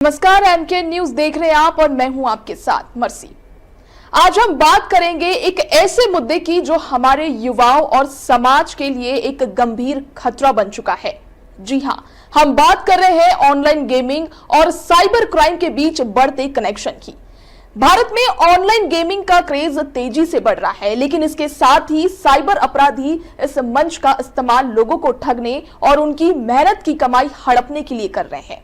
नमस्कार, MK news देख रहे हैं आप और मैं हूं आपके साथ मर्सी। आज हम बात करेंगे एक ऐसे मुद्दे की जो हमारे युवाओं और समाज के लिए एक गंभीर खतरा बन चुका है। जी हां, हम बात कर रहे हैं ऑनलाइन गेमिंग और साइबर क्राइम के बीच बढ़ते कनेक्शन की। भारत में ऑनलाइन गेमिंग का क्रेज तेजी से बढ़ रहा है, लेकिन इसके साथ ही साइबर अपराधी इस मंच का इस्तेमाल लोगों को ठगने और उनकी मेहनत की कमाई हड़पने के लिए कर रहे हैं।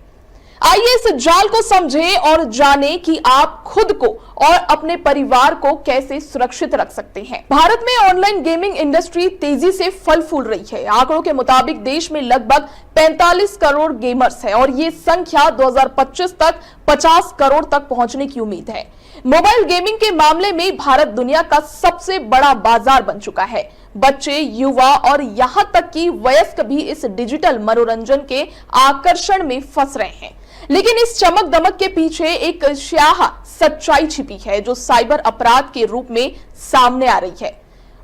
आइए इस जाल को समझें और जानें कि आप खुद को और अपने परिवार को कैसे सुरक्षित रख सकते हैं। भारत में ऑनलाइन गेमिंग इंडस्ट्री तेजी से फल फूल रही है। आंकड़ों के मुताबिक देश में लगभग 45 करोड़ गेमर्स है और ये संख्या 2025 तक 50 करोड़ तक पहुंचने की उम्मीद है। मोबाइल गेमिंग के मामले में भारत दुनिया का सबसे बड़ा बाजार बन चुका है। बच्चे, युवा और यहां तक कि वयस्क भी इस डिजिटल मनोरंजन के आकर्षण में फंस रहे हैं। लेकिन इस चमक दमक के पीछे एक स्याह सच्चाई छिपी है जो साइबर अपराध के रूप में सामने आ रही है।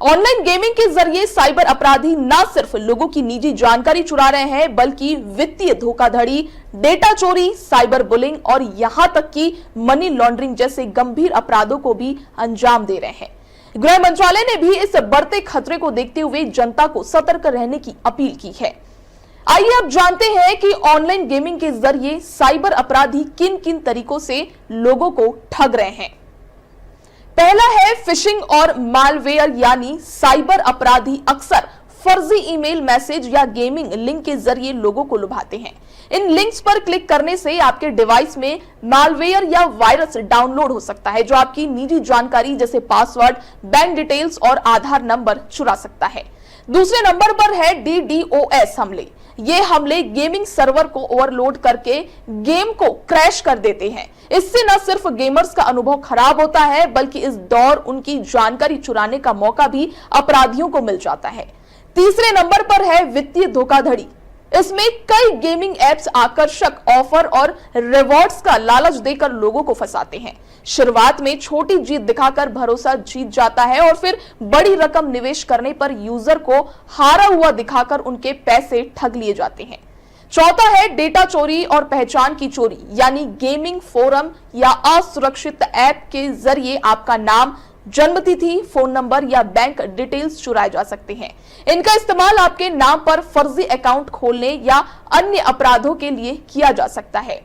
ऑनलाइन गेमिंग के जरिए साइबर अपराधी न सिर्फ लोगों की निजी जानकारी चुरा रहे हैं, बल्कि वित्तीय धोखाधड़ी, डेटा चोरी, साइबर बुलिंग और यहां तक कि मनी लॉन्ड्रिंग जैसे गंभीर अपराधों को भी अंजाम दे रहे हैं। गृह मंत्रालय ने भी इस बढ़ते खतरे को देखते हुए जनता को सतर्क रहने की अपील की है। आइए अब जानते हैं कि ऑनलाइन गेमिंग के जरिए साइबर अपराधी किन किन तरीकों से लोगों को ठग रहे हैं। पहला है फिशिंग और मालवेयर, यानी साइबर अपराधी अक्सर फर्जी ईमेल, मैसेज या गेमिंग लिंक के जरिए लोगों को लुभाते हैं। इन लिंक्स पर क्लिक करने से आपके डिवाइस में मालवेयर या वायरस डाउनलोड हो सकता है जो आपकी निजी जानकारी जैसे पासवर्ड, बैंक डिटेल्स और आधार नंबर चुरा सकता है। दूसरे नंबर पर है DDoS हमले। ये हमले गेमिंग सर्वर को ओवरलोड करके गेम को क्रैश कर देते हैं। इससे न सिर्फ गेमर्स का अनुभव खराब होता है, बल्कि इस दौर उनकी जानकारी चुराने का मौका भी अपराधियों को मिल जाता है। तीसरे नंबर पर है वित्तीय धोखाधड़ी। इसमें कई गेमिंग एप्स आकर्षक ऑफर और रिवॉर्ड्स का लालच देकर लोगों को फंसाते हैं। शुरुआत में छोटी जीत दिखाकर भरोसा जीत जाता है और फिर बड़ी रकम निवेश करने पर यूजर को हारा हुआ दिखाकर उनके पैसे ठग लिए जाते हैं। चौथा है डेटा चोरी और पहचान की चोरी, यानी गेमिंग फोरम या असुरक्षित ऐप के जरिए आपका नाम, जन्मतिथि, फोन नंबर या बैंक डिटेल्स चुराए जा सकते हैं। इनका इस्तेमाल आपके नाम पर फर्जी अकाउंट खोलने या अन्य अपराधों के लिए किया जा सकता है।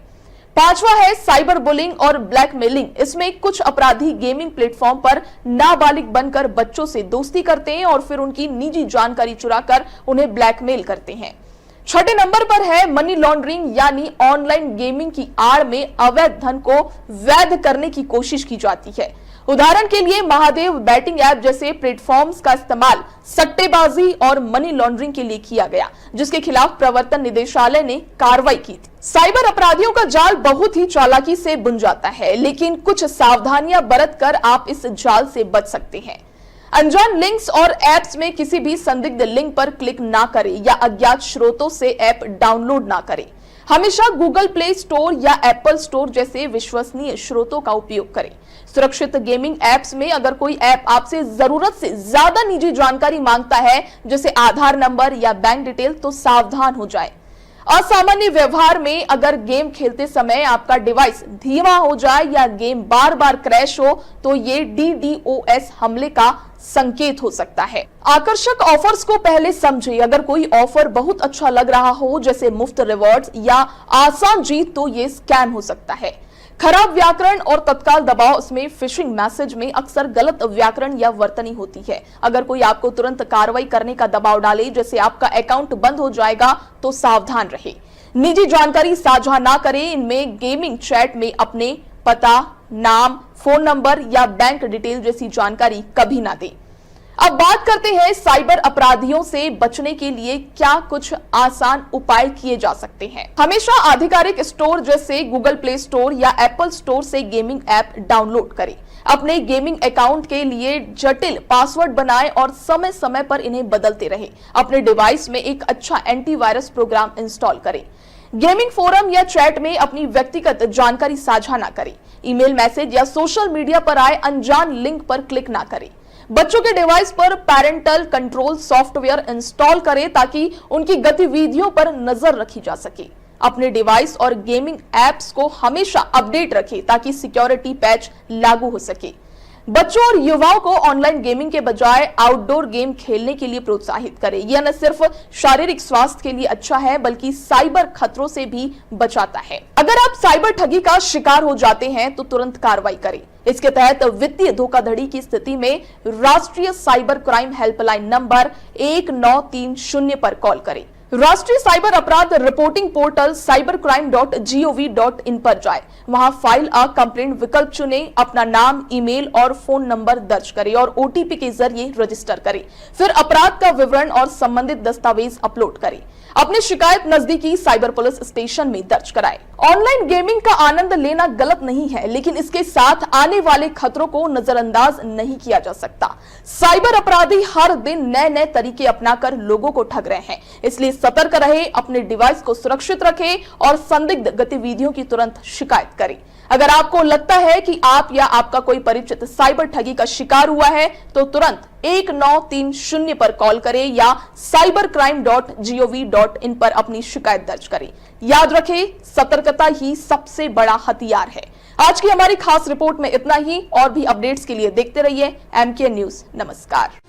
पांचवा है साइबर बुलिंग और ब्लैकमेलिंग। इसमें कुछ अपराधी गेमिंग प्लेटफॉर्म पर नाबालिग बनकर बच्चों से दोस्ती करते हैं और फिर उनकी निजी जानकारी चुराकर उन्हें ब्लैकमेल करते हैं। छठे नंबर पर है मनी लॉन्ड्रिंग, यानी ऑनलाइन गेमिंग की आड़ में अवैध धन को वैध करने की कोशिश की जाती है। उदाहरण के लिए महादेव बैटिंग ऐप जैसे प्लेटफॉर्म्स का इस्तेमाल सट्टेबाजी और मनी लॉन्ड्रिंग के लिए किया गया, जिसके खिलाफ प्रवर्तन निदेशालय ने कार्रवाई की थी। साइबर अपराधियों का जाल बहुत ही चालाकी से बुन जाता है, लेकिन कुछ सावधानियां बरतकर आप इस जाल से बच सकते हैं। अनजान लिंक्स और एप्स में किसी भी संदिग्ध लिंक पर क्लिक ना करें या अज्ञात स्रोतों से ऐप डाउनलोड ना करें। हमेशा गूगल प्ले स्टोर या एप्पल स्टोर जैसे विश्वसनीय स्रोतों का उपयोग करें। सुरक्षित गेमिंग एप्स में अगर कोई ऐप आपसे जरूरत से ज्यादा निजी जानकारी मांगता है, जैसे आधार नंबर या बैंक डिटेल, तो सावधान हो जाए। असामान्य व्यवहार में अगर गेम खेलते समय आपका डिवाइस धीमा हो जाए या गेम बार बार क्रैश हो, तो ये DDoS हमले का संकेत हो सकता है। आकर्षक ऑफर्स को पहले समझे। अगर कोई ऑफर बहुत अच्छा लग रहा हो, जैसे मुफ्त रिवॉर्ड्स या आसान जीत, तो ये स्कैम हो सकता है। खराब व्याकरण और तत्काल दबाव, इसमें फिशिंग मैसेज में अक्सर गलत व्याकरण या वर्तनी होती है। अगर कोई आपको तुरंत कार्रवाई करने का दबाव डाले, जैसे आपका अकाउंट बंद हो जाएगा, तो सावधान रहे। निजी जानकारी साझा ना करें। इनमें गेमिंग चैट में अपने पता, नाम, फोन नंबर या बैंक डिटेल जैसी जानकारी कभी ना दें। अब बात करते हैं साइबर अपराधियों से बचने के लिए क्या कुछ आसान उपाय किए जा सकते हैं। हमेशा आधिकारिक स्टोर जैसे गूगल प्ले स्टोर या एप्पल स्टोर से गेमिंग ऐप डाउनलोड करें। अपने गेमिंग अकाउंट के लिए जटिल पासवर्ड बनाएं और समय समय पर इन्हें बदलते रहें। अपने डिवाइस में एक अच्छा एंटीवायरस प्रोग्राम इंस्टॉल करें। गेमिंग फोरम या चैट में अपनी व्यक्तिगत जानकारी साझा ना करें। ईमेल, मैसेज या सोशल मीडिया पर आए अनजान लिंक पर क्लिक ना करें। बच्चों के डिवाइस पर पैरेंटल कंट्रोल सॉफ्टवेयर इंस्टॉल करें ताकि उनकी गतिविधियों पर नजर रखी जा सके। अपने डिवाइस और गेमिंग एप्स को हमेशा अपडेट रखें ताकि सिक्योरिटी पैच लागू हो सके। बच्चों और युवाओं को ऑनलाइन गेमिंग के बजाय आउटडोर गेम खेलने के लिए प्रोत्साहित करें। यह न सिर्फ शारीरिक स्वास्थ्य के लिए अच्छा है बल्कि साइबर खतरों से भी बचाता है। अगर आप साइबर ठगी का शिकार हो जाते हैं तो तुरंत कार्रवाई करें। इसके तहत वित्तीय धोखाधड़ी की स्थिति में राष्ट्रीय साइबर क्राइम हेल्पलाइन नंबर 1930 पर कॉल करें। राष्ट्रीय साइबर अपराध रिपोर्टिंग पोर्टल cybercrime.gov.in पर जाएं। वहां फाइल अ कंप्लेंट विकल्प चुनें, अपना नाम, ईमेल और फोन नंबर दर्ज करें और ओटीपी के जरिए रजिस्टर करें। फिर अपराध का विवरण और संबंधित दस्तावेज अपलोड करें। अपनी शिकायत नजदीकी साइबर पुलिस स्टेशन में दर्ज कराएं। ऑनलाइन गेमिंग का आनंद लेना गलत नहीं है, लेकिन इसके साथ आने वाले खतरों को नजरअंदाज नहीं किया जा सकता। साइबर अपराधी हर दिन नए नए तरीके अपनाकर लोगों को ठग रहे हैं, इसलिए सतर्क रहे, अपने डिवाइस को सुरक्षित रखें और संदिग्ध गतिविधियों की तुरंत शिकायत करें। अगर आपको लगता है कि आप या आपका कोई परिचित साइबर ठगी का शिकार हुआ है तो तुरंत 1930 पर कॉल करें या cybercrime.gov.in पर अपनी शिकायत दर्ज करें। याद रखें, सतर्कता ही सबसे बड़ा हथियार है। आज की हमारी खास रिपोर्ट में इतना ही। और भी अपडेट्स के लिए देखते रहिए MK न्यूज। नमस्कार।